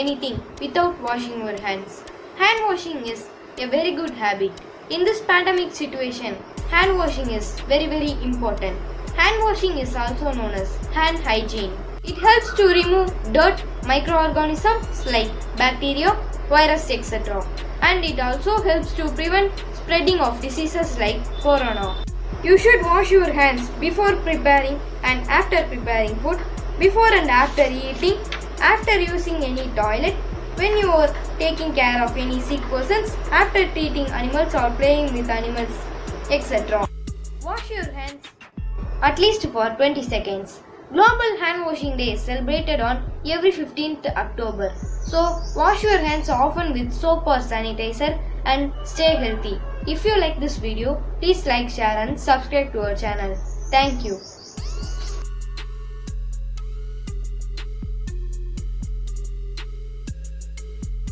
anything without washing your hands. Hand washing is a very good habit. In this pandemic situation, hand washing is very important. Hand washing is also known as hand hygiene. It helps to remove dirt, microorganisms like bacteria, virus, etc. And it also helps to prevent spreading of diseases like corona. You should wash your hands before preparing and after preparing food, before and after eating, after using any toilet, when you are taking care of any sick persons, after treating animals or playing with animals, etc. Wash your hands at least for 20 seconds. Global Hand Washing Day is celebrated on every 15th October. So wash your hands often with soap or sanitizer and stay healthy. If you like this video, please like, share and subscribe to our channel. Thank you.